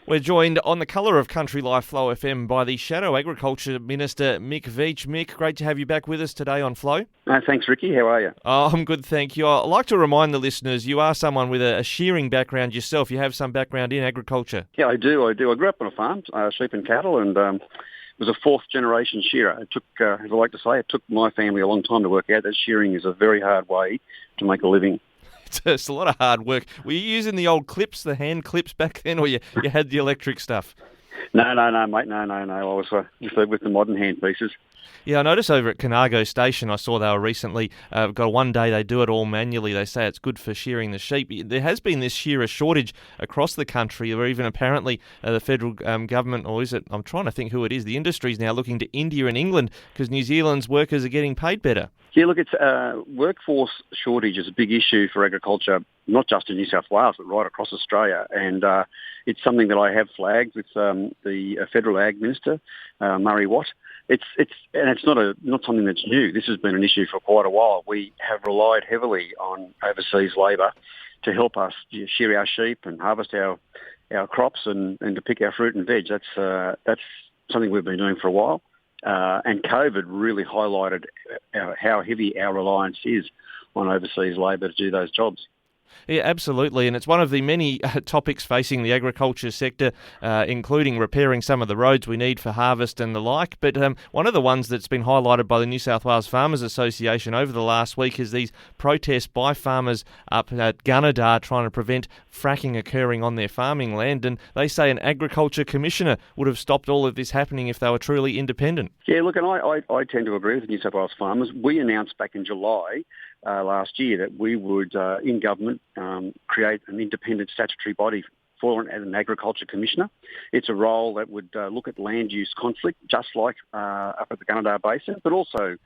We're joined on the colour of Country Life Flow FM by the Shadow Agriculture Minister, Mick Veitch. Mick, great to have you back with us today on Flow. Thanks, Ricky. How are you? Oh, I'm good, thank you. I'd like to remind the listeners, you are someone with a shearing background yourself. You have some background in agriculture. Yeah, I do. I grew up on a farm, sheep and cattle, and was a fourth-generation shearer. It took, as I like to say, it took my family a long time to work out that shearing is a very hard way to make a living. It's a lot of hard work. Were you using the old clips, the hand clips back then, or you had the electric stuff? No, mate, no. I was with the modern hand pieces. Yeah, I noticed over at Gunnedah Station, I saw they were recently, got one day they do it all manually. They say it's good for shearing the sheep. There has been this shearer shortage across the country, or even apparently the federal government, or is it, I'm trying to think who it is, the industry is now looking to India and England because New Zealand's workers are getting paid better. Yeah, look, it's workforce shortage is a big issue for agriculture, not just in New South Wales, but right across Australia. And it's something that I have flagged with the Federal Ag Minister, Murray Watt. It's not something that's new. This has been an issue for quite a while. We have relied heavily on overseas labour to help us shear our sheep and harvest our crops and to pick our fruit and veg. That's something we've been doing for a while. And COVID really highlighted how heavy our reliance is on overseas labour to do those jobs. Yeah, absolutely, and it's one of the many topics facing the agriculture sector, including repairing some of the roads we need for harvest and the like. But one of the ones that's been highlighted by the New South Wales Farmers Association over the last week is these protests by farmers up at Gunnedah trying to prevent fracking occurring on their farming land. And they say an agriculture commissioner would have stopped all of this happening if they were truly independent. Yeah, look, and I tend to agree with the New South Wales farmers. We announced back in July last year that we would, in government, create an independent statutory body for an agriculture commissioner. It's a role that would look at land use conflict, just like up at the Gunnedah Basin, but also,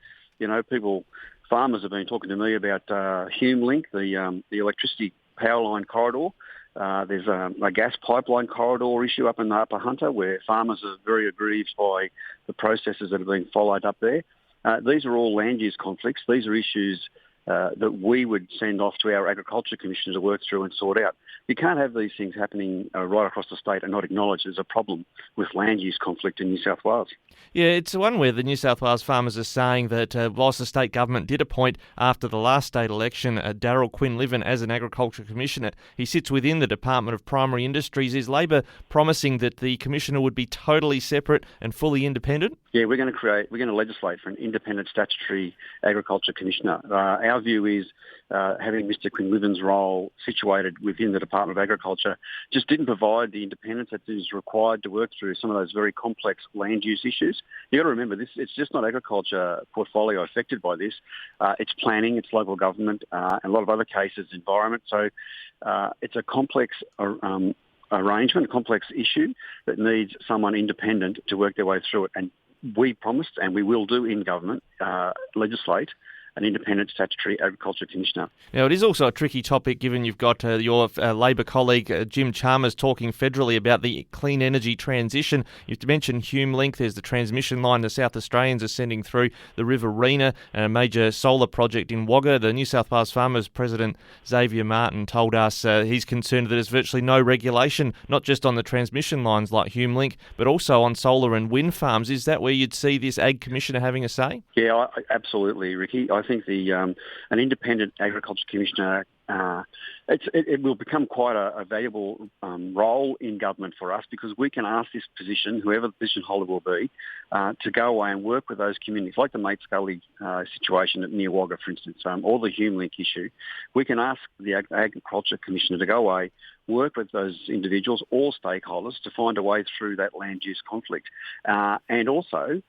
farmers have been talking to me about HumeLink, the electricity power line corridor. There's a gas pipeline corridor issue up in the Upper Hunter where farmers are very aggrieved by the processes that are being followed up there. These are all land use conflicts. These are issues that we would send off to our agriculture commissioner to work through and sort out. You can't have these things happening right across the state and not acknowledge there's a problem with land use conflict in New South Wales. Yeah, it's one where the New South Wales farmers are saying that whilst the state government did appoint after the last state election Daryl Quinn-Livin as an agriculture commissioner, he sits within the Department of Primary Industries. Is Labor promising that the commissioner would be totally separate and fully independent? Yeah, we're going to legislate for an independent statutory agriculture commissioner. Our view is having Mr Quinn-Livin's role situated within the Department of Agriculture just didn't provide the independence that is required to work through some of those very complex land use issues. You've got to remember, it's just not agriculture portfolio affected by this. It's planning, it's local government, and a lot of other cases, environment. So it's a complex arrangement, a complex issue that needs someone independent to work their way through it. And we promised, and we will do in government, legislate an independent statutory agriculture commissioner. Now, it is also a tricky topic given you've got your Labor colleague Jim Chalmers talking federally about the clean energy transition. You've mentioned HumeLink. There's the transmission line the South Australians are sending through the Riverina and a major solar project in Wagga. The New South Wales Farmers President Xavier Martin told us he's concerned that there's virtually no regulation, not just on the transmission lines like HumeLink, but also on solar and wind farms. Is that where you'd see this Ag Commissioner having a say? Yeah, absolutely, Ricky. I think an independent agriculture commissioner, it will become quite a valuable role in government for us because we can ask this position, whoever the position holder will be, to go away and work with those communities, like the Mate Scully situation at near Wagga, for instance, or the HumeLink issue. We can ask the agriculture commissioner to go away, work with those individuals, all stakeholders, to find a way through that land use conflict. And also,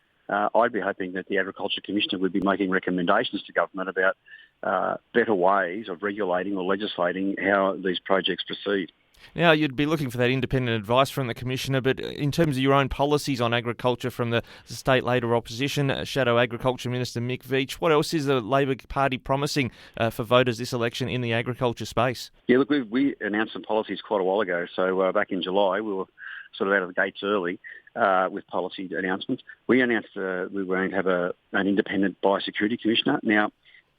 I'd be hoping that the Agriculture Commissioner would be making recommendations to government about better ways of regulating or legislating how these projects proceed. Now, you'd be looking for that independent advice from the Commissioner, but in terms of your own policies on agriculture from the State Labor opposition, Shadow Agriculture Minister Mick Veitch, what else is the Labor Party promising for voters this election in the agriculture space? Yeah, look, we announced some policies quite a while ago. So back in July, we were sort of out of the gates early with policy announcements. We announced we were going to have an independent biosecurity commissioner. Now,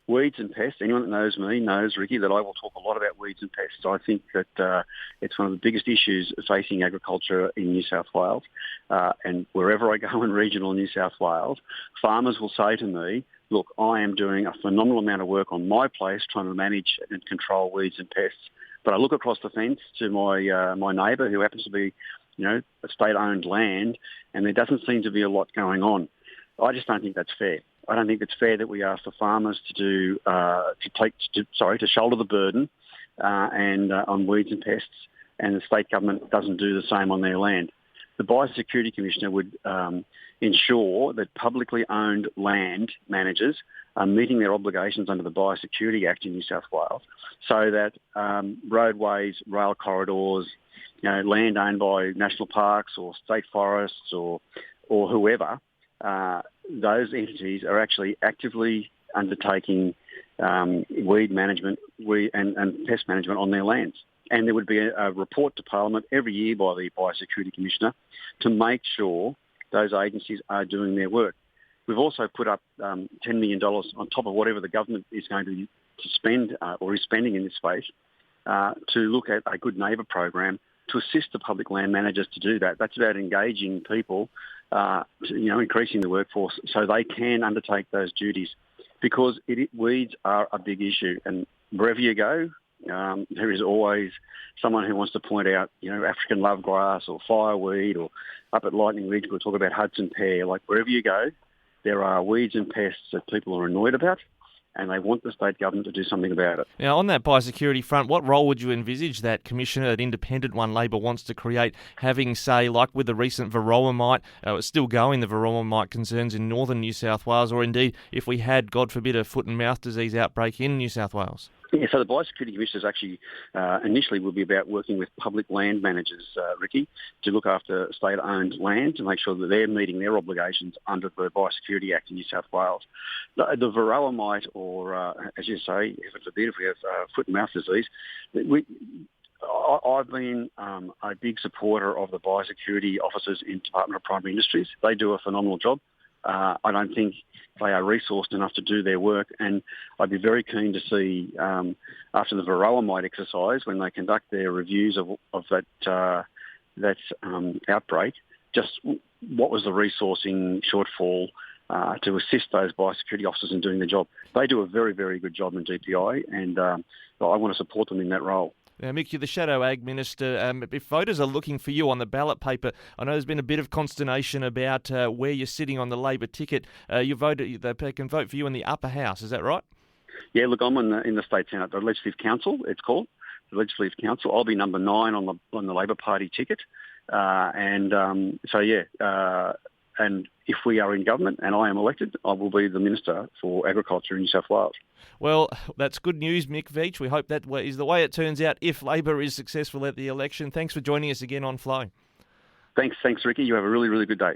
weeds and pests, anyone that knows me knows, Ricky, that I will talk a lot about weeds and pests. I think that it's one of the biggest issues facing agriculture in New South Wales. And wherever I go in regional New South Wales, farmers will say to me, look, I am doing a phenomenal amount of work on my place trying to manage and control weeds and pests. But I look across the fence to my neighbour, who happens to be, a state-owned land, and there doesn't seem to be a lot going on. I just don't think that's fair. I don't think it's fair that we ask the farmers to shoulder the burden on weeds and pests, and the state government doesn't do the same on their land. The Biosecurity Commissioner would ensure that publicly owned land managers are meeting their obligations under the Biosecurity Act in New South Wales, so that roadways, rail corridors, land owned by national parks or state forests or whoever, those entities are actually actively undertaking weed management and pest management on their lands. And there would be a report to Parliament every year by the Biosecurity Commissioner to make sure those agencies are doing their work. We've also put up $10 million on top of whatever the government is going to spend or is spending in this space to look at a good neighbour program to assist the public land managers to do that. That's about engaging people, increasing the workforce so they can undertake those duties, because weeds are a big issue. And wherever you go, there is always someone who wants to point out, African lovegrass or fireweed, or up at Lightning Ridge we'll talk about Hudson pear. Like wherever you go, there are weeds and pests that people are annoyed about, and they want the state government to do something about it. Now, on that biosecurity front, what role would you envisage that commissioner, that independent one Labor wants to create, having, say, like with the recent varroa mite, still going, the varroa mite concerns in northern New South Wales, or indeed if we had, God forbid, a foot and mouth disease outbreak in New South Wales? Yeah, so the Biosecurity Commissioners actually initially will be about working with public land managers, Ricky, to look after state-owned land to make sure that they're meeting their obligations under the Biosecurity Act in New South Wales. The varroa mite, or as you say, heaven forbid, if we have foot and mouth disease, I've been a big supporter of the biosecurity officers in Department of Primary Industries. They do a phenomenal job. I don't think they are resourced enough to do their work, and I'd be very keen to see after the varroa mite exercise, when they conduct their reviews of that outbreak, just what was the resourcing shortfall to assist those biosecurity officers in doing their job. They do a very, very good job in DPI, and I want to support them in that role. Now, Mick, you're the Shadow Ag Minister. If voters are looking for you on the ballot paper, I know there's been a bit of consternation about where you're sitting on the Labor ticket. They can vote for you in the upper house, is that right? Yeah, look, I'm in the State Senate, the Legislative Council, it's called, the Legislative Council. I'll be number 9 on the Labor Party ticket. And if we are in government and I am elected, I will be the Minister for Agriculture in New South Wales. Well, that's good news, Mick Veitch. We hope that is the way it turns out if Labor is successful at the election. Thanks for joining us again on Flow. Thanks, Ricky. You have a really, really good day.